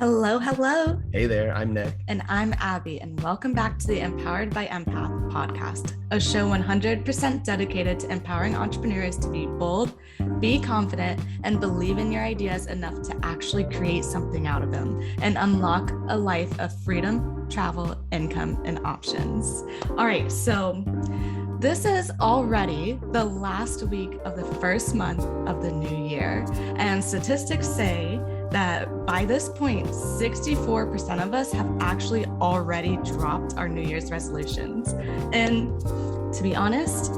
Hello, hello. Hey there, I'm Nick. And I'm Abby, and welcome back to the Empowered by Empath podcast, a show 100% dedicated to empowering entrepreneurs to be bold, be confident, and believe in your ideas enough to actually create something out of them and unlock a life of freedom, travel, income, and options. All right, so this is already the last week of the first month of the new year, and statistics say that by this point, 64% of us have actually already dropped our New Year's resolutions. And to be honest,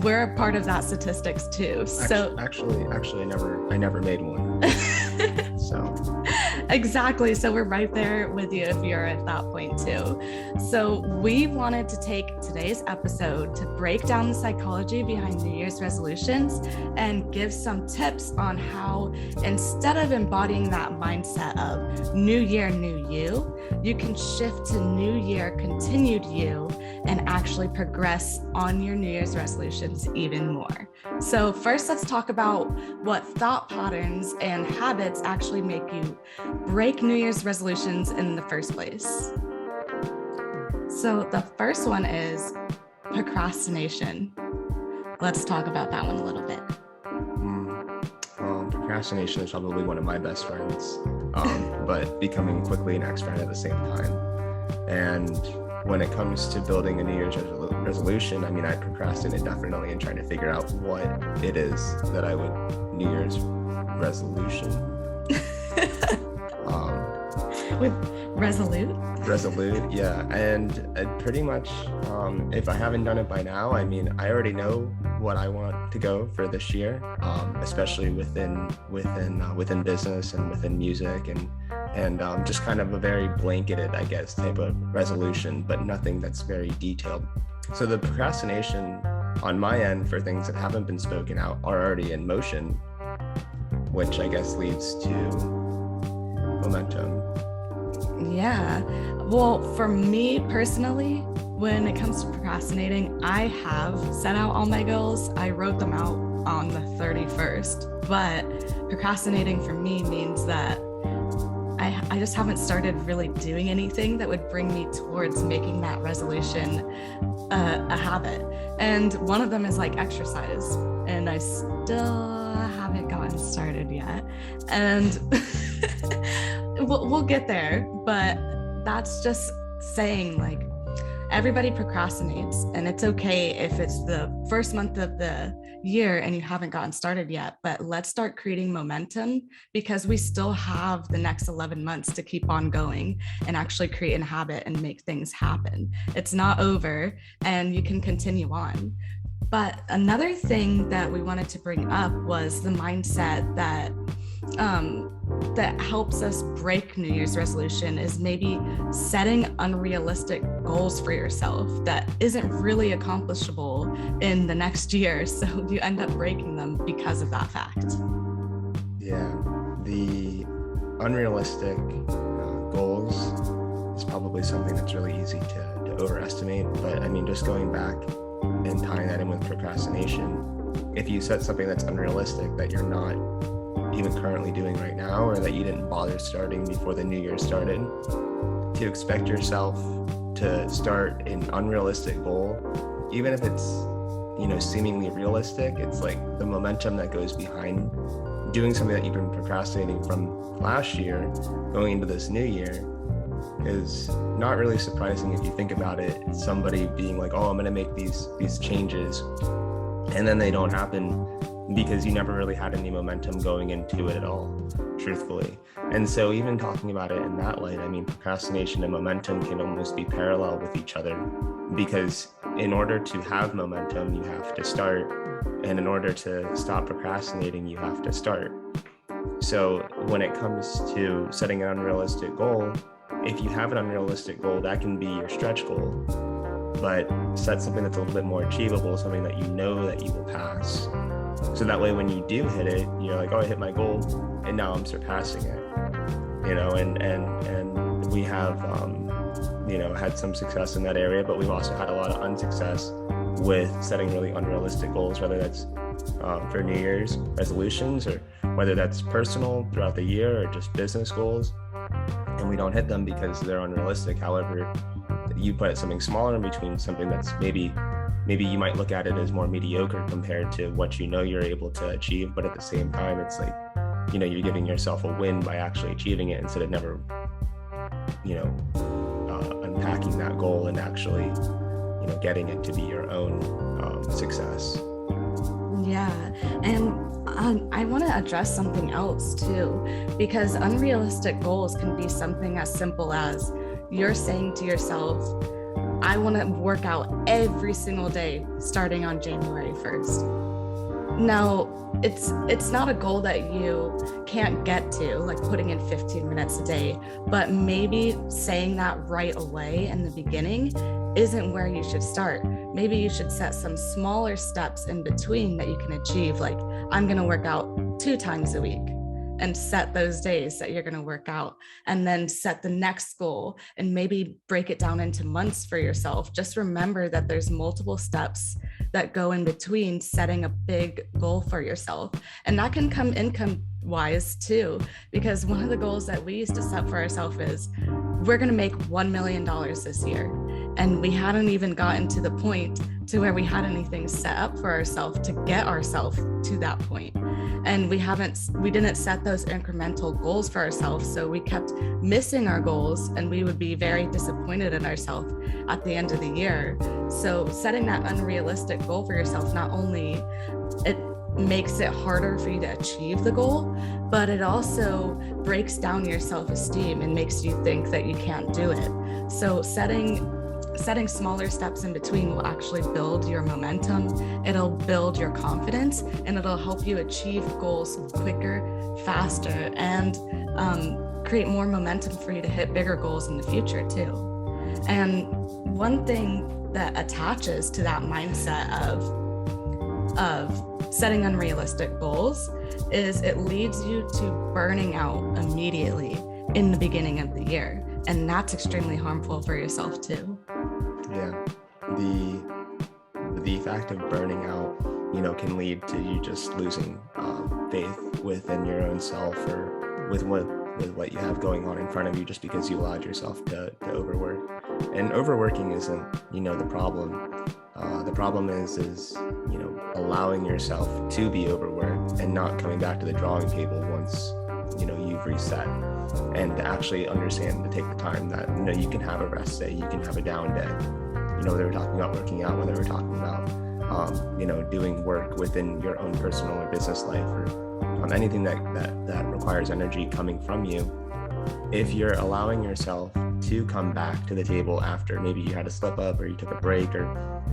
we're a part of that statistics too. Actually, I never made one. So exactly. So we're right there with you if you're at that point too. So we wanted to take today's episode to break down the psychology behind New Year's resolutions and give some tips on how, instead of embodying that mindset of new year, new you can shift to new year, continued you, and actually progress on your New Year's resolutions even more. So first, let's talk about what thought patterns and habits actually make you break New Year's resolutions in the first place. So the first one is procrastination. Let's talk about that one a little bit. Procrastination is probably one of my best friends, but becoming quickly an ex-friend at the same time. And when it comes to building a New Year's resolution, I mean, I procrastinate definitely in trying to figure out what it is that I would New Year's resolution. With resolute, yeah. And pretty much, if I haven't done it by now, I mean, I already know what I want to go for this year, especially within business and within music and just kind of a very blanketed, I guess, type of resolution, but nothing that's very detailed. So the procrastination on my end for things that haven't been spoken out are already in motion, which I guess leads to momentum. Yeah. Well, for me personally, when it comes to procrastinating, I have set out all my goals. I wrote them out on the 31st, but procrastinating for me means that I just haven't started really doing anything that would bring me towards making that resolution a habit. And one of them is like exercise, and I still haven't gotten started yet. And we'll get there, but that's just saying, like, everybody procrastinates, and it's okay if it's the first month of the year and you haven't gotten started yet, but let's start creating momentum because we still have the next 11 months to keep on going and actually create a habit and make things happen. It's not over, and you can continue on. But another thing that we wanted to bring up was the mindset that helps us break New Year's resolution is maybe setting unrealistic goals for yourself that isn't really accomplishable in the next year. So you end up breaking them because of that fact. Yeah, the unrealistic goals is probably something that's really easy to overestimate. But I mean, just going back and tying that in with procrastination, if you set something that's unrealistic that you're not even currently doing right now, or that you didn't bother starting before the new year started, to expect yourself to start an unrealistic goal, even if it's, seemingly realistic, it's like the momentum that goes behind doing something that you've been procrastinating from last year going into this new year is not really surprising if you think about it. Somebody being like, oh, I'm going to make these changes, and then they don't happen because you never really had any momentum going into it at all, truthfully. And so even talking about it in that light, I mean, procrastination and momentum can almost be parallel with each other, because in order to have momentum, you have to start. And in order to stop procrastinating, you have to start. So when it comes to setting an unrealistic goal, if you have an unrealistic goal, that can be your stretch goal. But set something that's a little bit more achievable, something that you know that you will pass. So that way, when you do hit it, you're like, oh, I hit my goal, and now I'm surpassing it. And we have, had some success in that area, but we've also had a lot of unsuccess with setting really unrealistic goals, whether that's for New Year's resolutions or whether that's personal throughout the year or just business goals. and we don't hit them because they're unrealistic. However, you put something smaller in between, something that's maybe you might look at it as more mediocre compared to what you know you're able to achieve, but at the same time, it's like, you know, you're giving yourself a win by actually achieving it instead of never, you know, unpacking that goal and actually, you know, getting it to be your own success. Yeah, and I want to address something else too, because unrealistic goals can be something as simple as you're saying to yourself, I want to work out every single day starting on January 1st. Now, it's not a goal that you can't get to, like putting in 15 minutes a day, but maybe saying that right away in the beginning isn't where you should start. Maybe you should set some smaller steps in between that you can achieve, like I'm going to work out 2 times a week, and set those days that you're going to work out, and then set the next goal and maybe break it down into months for yourself. Just remember that there's multiple steps that go in between setting a big goal for yourself. And that can come income wise too, because one of the goals that we used to set for ourselves is we're going to make $1 million this year. And we hadn't even gotten to the point to where we had anything set up for ourselves to get ourselves to that point. And we didn't set those incremental goals for ourselves. So we kept missing our goals, and we would be very disappointed in ourselves at the end of the year. So setting that unrealistic goal for yourself, not only it makes it harder for you to achieve the goal, but it also breaks down your self-esteem and makes you think that you can't do it. So setting smaller steps in between will actually build your momentum. It'll build your confidence, and it'll help you achieve goals quicker, faster, and create more momentum for you to hit bigger goals in the future too. And one thing that attaches to that mindset of setting unrealistic goals is it leads you to burning out immediately in the beginning of the year. And that's extremely harmful for yourself too. Yeah, the fact of burning out, you know, can lead to you just losing faith within your own self, or with what you have going on in front of you, just because you allowed yourself to overwork. And overworking isn't, you know, the problem. The problem is you know, allowing yourself to be overworked and not coming back to the drawing table once, you know, you've reset, and to actually understand to take the time that, you know, you can have a rest day, you can have a down day. You know, they were talking about working out, when they were talking about, you know, doing work within your own personal or business life, or anything that requires energy coming from you. If you're allowing yourself to come back to the table after maybe you had a slip up or you took a break or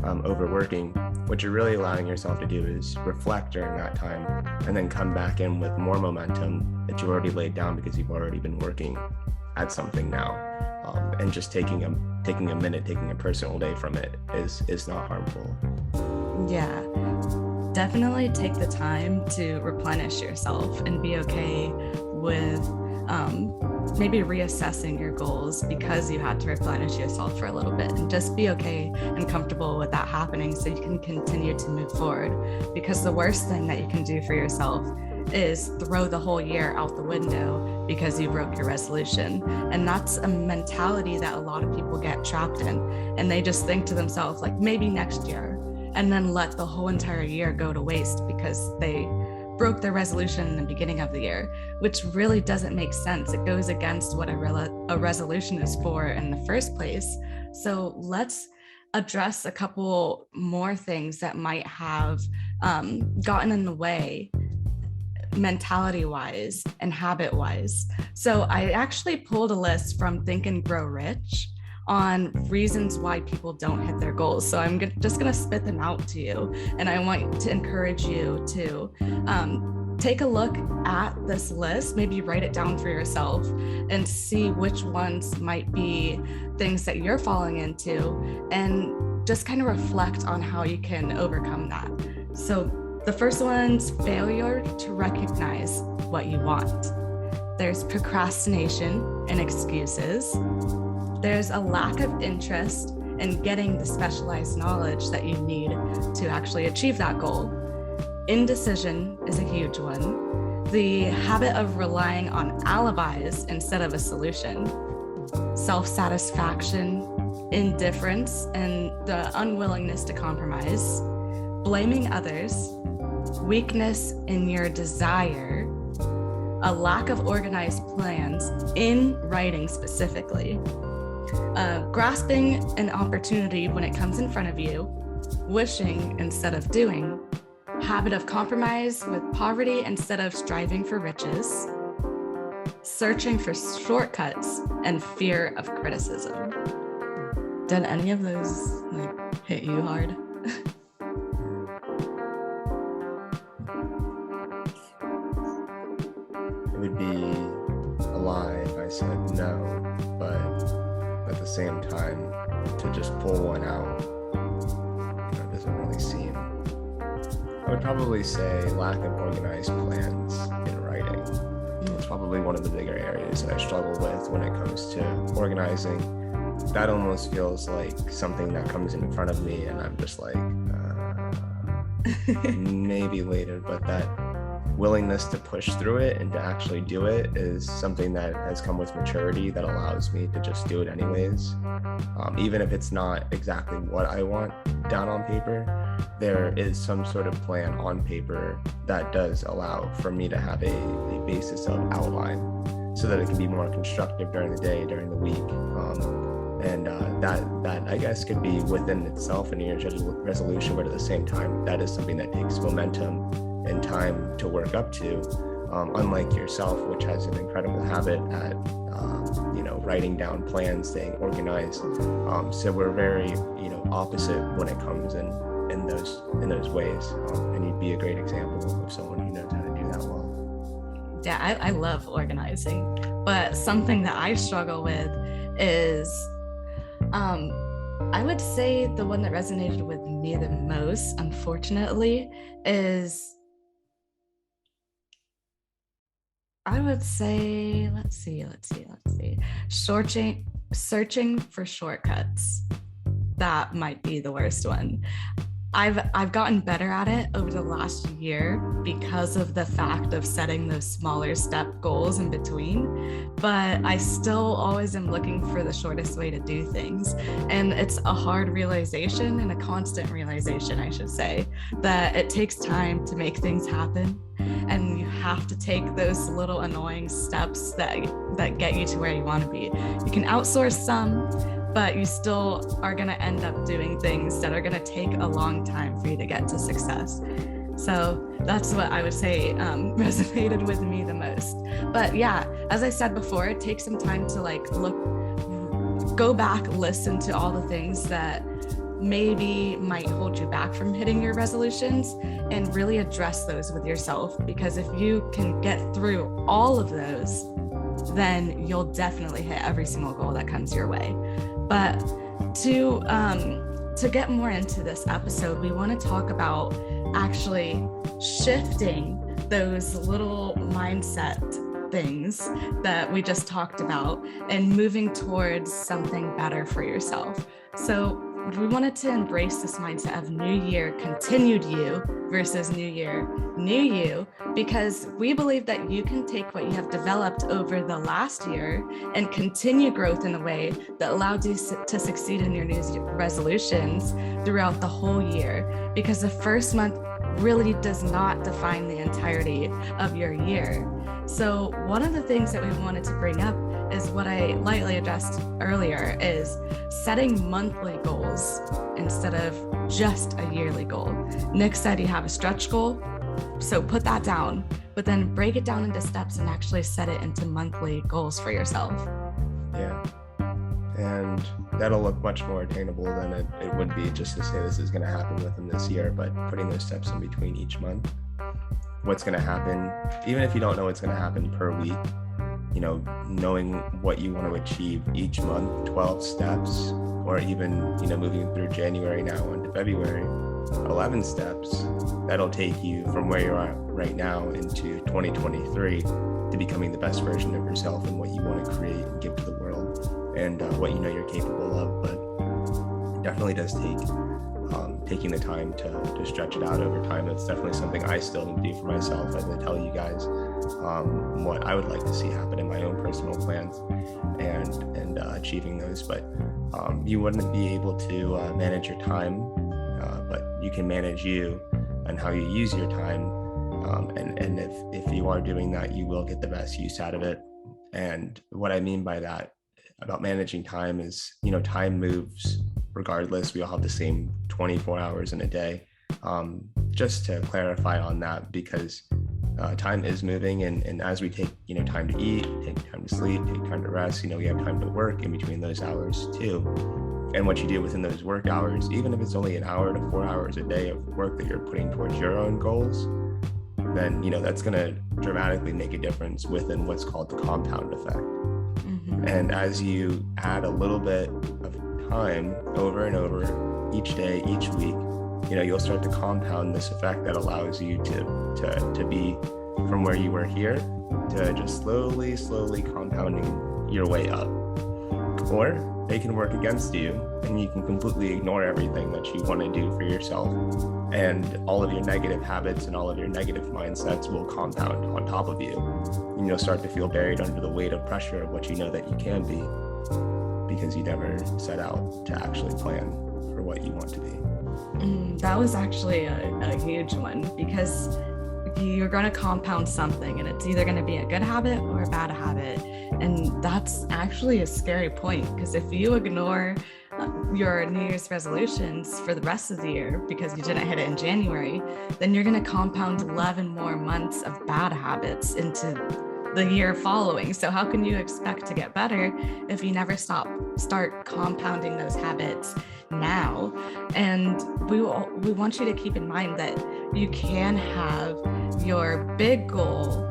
overworking, what you're really allowing yourself to do is reflect during that time and then come back in with more momentum that you already laid down because you've already been working at something now. And just taking a minute, taking a personal day from it is not harmful. Yeah, definitely take the time to replenish yourself and be okay with maybe reassessing your goals because you had to replenish yourself for a little bit, and just be okay and comfortable with that happening so you can continue to move forward. Because the worst thing that you can do for yourself is throw the whole year out the window because you broke your resolution. And that's a mentality that a lot of people get trapped in, and they just think to themselves, like, maybe next year, and then let the whole entire year go to waste because they broke their resolution in the beginning of the year, which really doesn't make sense. It goes against what a resolution is for in the first place. So let's address a couple more things that might have gotten in the way mentality-wise and habit-wise. So I actually pulled a list from Think and Grow Rich on reasons why people don't hit their goals. So I'm just going to spit them out to you. And I want to encourage you to take a look at this list, maybe write it down for yourself and see which ones might be things that you're falling into, and just kind of reflect on how you can overcome that. So the first one's failure to recognize what you want. There's procrastination and excuses. There's a lack of interest in getting the specialized knowledge that you need to actually achieve that goal. Indecision is a huge one. the habit of relying on alibis instead of a solution, self-satisfaction, indifference, and the unwillingness to compromise, blaming others, weakness in your desire, a lack of organized plans in writing specifically, grasping an opportunity when it comes in front of you, wishing instead of doing, habit of compromise with poverty instead of striving for riches, searching for shortcuts, and fear of criticism. Did any of those hit you hard? It would be a lie if I said no, but at the same time, to just pull one out, doesn't really seem. I would probably say lack of organized plans in writing. It's probably one of the bigger areas that I struggle with when it comes to organizing. That almost feels like something that comes in front of me and I'm just like, maybe later, but that willingness to push through it and to actually do it is something that has come with maturity that allows me to just do it anyways. Even if it's not exactly what I want down on paper, there is some sort of plan on paper that does allow for me to have a basis of outline so that it can be more constructive during the day, during the week. That I guess could be within itself a New Year's resolution, but at the same time, that is something that takes momentum and time to work up to, unlike yourself, which has an incredible habit at writing down plans, staying organized. So we're very opposite when it comes in those ways, and you'd be a great example of someone who knows how to do that well. Yeah, I love organizing, but something that I struggle with is I would say the one that resonated with me the most, unfortunately, is I would say, let's see. Searching for shortcuts. That might be the worst one. I've gotten better at it over the last year because of the fact of setting those smaller step goals in between, but I still always am looking for the shortest way to do things. And it's a hard realization and a constant realization, I should say, that it takes time to make things happen. And you have to take those little annoying steps that get you to where you want to be. You can outsource some, but you still are going to end up doing things that are going to take a long time for you to get to success. So that's what I would say resonated with me the most. But yeah, as I said before, it takes some time to go back, listen to all the things that maybe might hold you back from hitting your resolutions and really address those with yourself. Because if you can get through all of those, then you'll definitely hit every single goal that comes your way. But to get more into this episode, we want to talk about actually shifting those little mindset things that we just talked about and moving towards something better for yourself. So we wanted to embrace this mindset of new year, continued you versus new year, new you, because we believe that you can take what you have developed over the last year and continue growth in a way that allowed you to succeed in your new resolutions throughout the whole year, because the first month really does not define the entirety of your year. So one of the things that we wanted to bring up is what I lightly addressed earlier, is setting monthly goals instead of just a yearly goal. Nick said you have a stretch goal, so put that down, but then break it down into steps and actually set it into monthly goals for yourself. Yeah, and that'll look much more attainable than it would be just to say this is going to happen within this year, but putting those steps in between each month. What's going to happen, even if you don't know what's going to happen per week, knowing what you want to achieve each month, 12 steps, or even, moving through January now into February, 11 steps, that'll take you from where you're at right now into 2023 to becoming the best version of yourself and what you want to create and give to the world and what you're capable of. But it definitely does take taking the time to stretch it out over time. It's definitely something I still do for myself as I tell you guys what I would like to see happen in my own personal plans and achieving those. But you wouldn't be able to manage your time, but you can manage you and how you use your time. And if you are doing that, you will get the best use out of it. And what I mean by that about managing time is, time moves regardless. We all have the same 24 hours in a day. Just to clarify on that, because time is moving, and as we take, time to eat, take time to sleep, take time to rest, we have time to work in between those hours too. And what you do within those work hours, even if it's only an hour to 4 hours a day of work that you're putting towards your own goals, then, that's going to dramatically make a difference within what's called the compound effect. Mm-hmm. And as you add a little bit of time over and over each day, each week, you'll start to compound this effect that allows you to be from where you were here to just slowly compounding your way up. Or they can work against you and you can completely ignore everything that you want to do for yourself, and all of your negative habits and all of your negative mindsets will compound on top of you, and you'll start to feel buried under the weight of pressure of what you know that you can be, because you never set out to actually plan for what you want to be. That was actually a huge one, because you're going to compound something, and it's either going to be a good habit or a bad habit. And that's actually a scary point, because if you ignore your New Year's resolutions for the rest of the year because you didn't hit it in January, then you're going to compound 11 more months of bad habits into the year following. So how can you expect to get better if you never start compounding those habits now? And we want you to keep in mind that you can have your big goal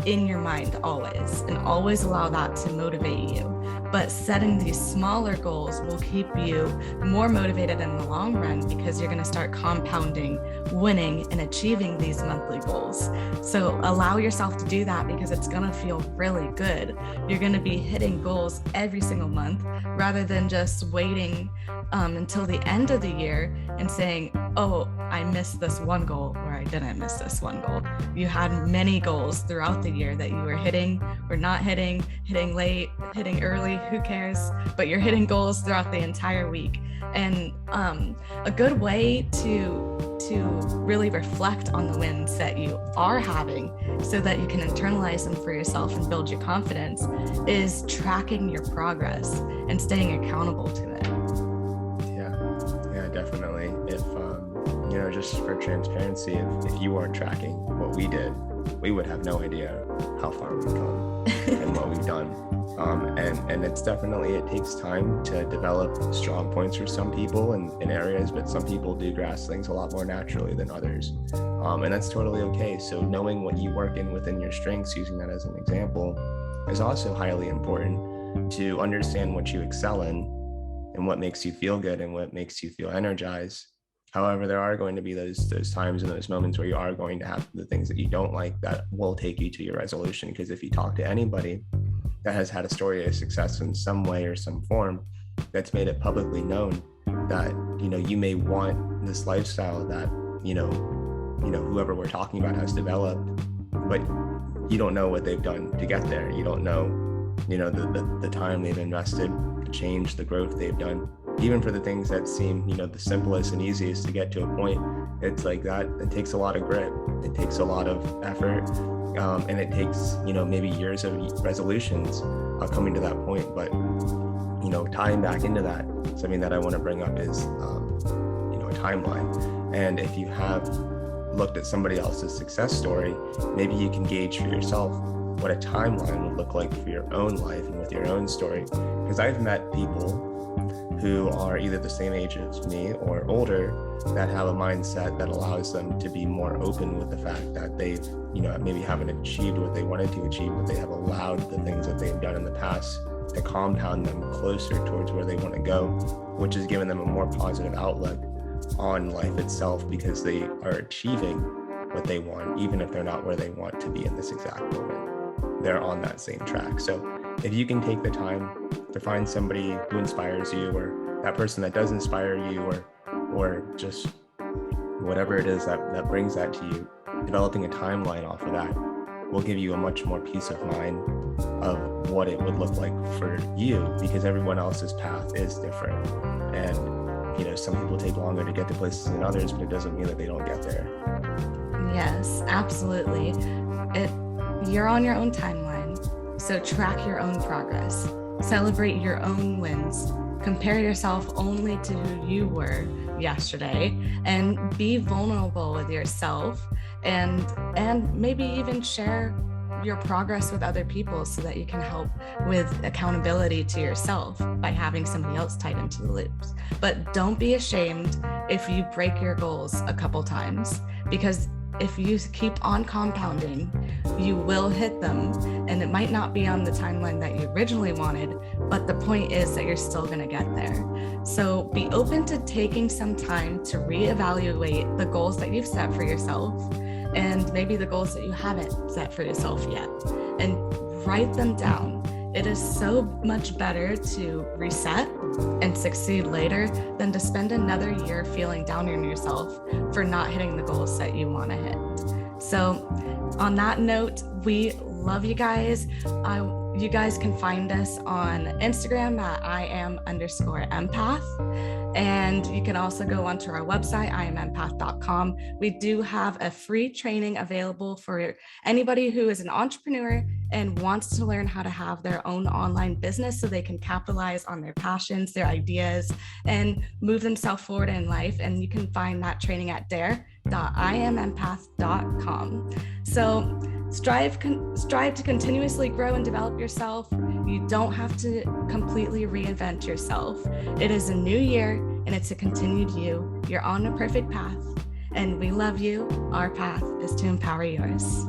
in your mind always, and always allow that to motivate you. But setting these smaller goals will keep you more motivated in the long run, because you're going to start compounding, winning, and achieving these monthly goals. So allow yourself to do that, because it's going to feel really good. You're going to be hitting goals every single month, rather than just waiting until the end of the year and saying, oh, I missed this one goal, or I didn't miss this one goal. You had many goals throughout the year that you were hitting or not hitting late, hitting early, who cares? But you're hitting goals throughout the entire week. And a good way to really reflect on the wins that you are having, so that you can internalize them for yourself and build your confidence, is tracking your progress and staying accountable to it. Yeah, definitely. If just for transparency, if you weren't tracking what we did, we would have no idea how far we've come and what we've done. And it's definitely, it takes time to develop strong points for some people in areas, but some people do grasp things a lot more naturally than others. And that's totally okay. So knowing what you work in within your strengths, using that as an example, is also highly important to understand what you excel in and what makes you feel good and what makes you feel energized. However, there are going to be those times and those moments where you are going to have the things that you don't like that will take you to your resolution. Because if you talk to anybody that has had a story of success in some way or some form, that's made it publicly known that, you may want this lifestyle that, whoever we're talking about has developed, but you don't know what they've done to get there. You don't know, the time they've invested, the change, the growth they've done. Even for the things that seem, the simplest and easiest to get to a point, it's like that. It takes a lot of grit. It takes a lot of effort. And it takes, maybe years of resolutions coming to that point. But, tying back into that, something that I want to bring up is, a timeline. And if you have looked at somebody else's success story, maybe you can gauge for yourself what a timeline would look like for your own life and with your own story. Because I've met people who are either the same age as me or older that have a mindset that allows them to be more open with the fact that they've, maybe haven't achieved what they wanted to achieve, but they have allowed the things that they've done in the past to compound them closer towards where they want to go, which has given them a more positive outlook on life itself, because they are achieving what they want, even if they're not where they want to be in this exact moment. They're on that same track. So if you can take the time to find somebody who inspires you, or that person that does inspire you, or or just whatever it is that brings that to you, developing a timeline off of that will give you a much more peace of mind of what it would look like for you, because everyone else's path is different. And, some people take longer to get to places than others, but it doesn't mean that they don't get there. Yes, absolutely. You're on your own timeline, so track your own progress, celebrate your own wins, compare yourself only to who you were yesterday, and be vulnerable with yourself, and maybe even share your progress with other people so that you can help with accountability to yourself by having somebody else tied into the loops. But don't be ashamed if you break your goals a couple times, because if you keep on compounding, you will hit them, and it might not be on the timeline that you originally wanted, but the point is that you're still going to get there. So be open to taking some time to reevaluate the goals that you've set for yourself, and maybe the goals that you haven't set for yourself yet, and write them down. It is so much better to reset and succeed later than to spend another year feeling down on yourself for not hitting the goals that you want to hit. So on that note, we love you guys. You guys can find us on Instagram at IAM_empath. And you can also go onto our website, iamempath.com. We do have a free training available for anybody who is an entrepreneur and wants to learn how to have their own online business so they can capitalize on their passions, their ideas, and move themselves forward in life. And you can find that training at dare.iamempath.com. So strive to continuously grow and develop yourself. You don't have to completely reinvent yourself. It is a new year, and it's a continued you. You're on a perfect path, and we love you. Our path is to empower yours.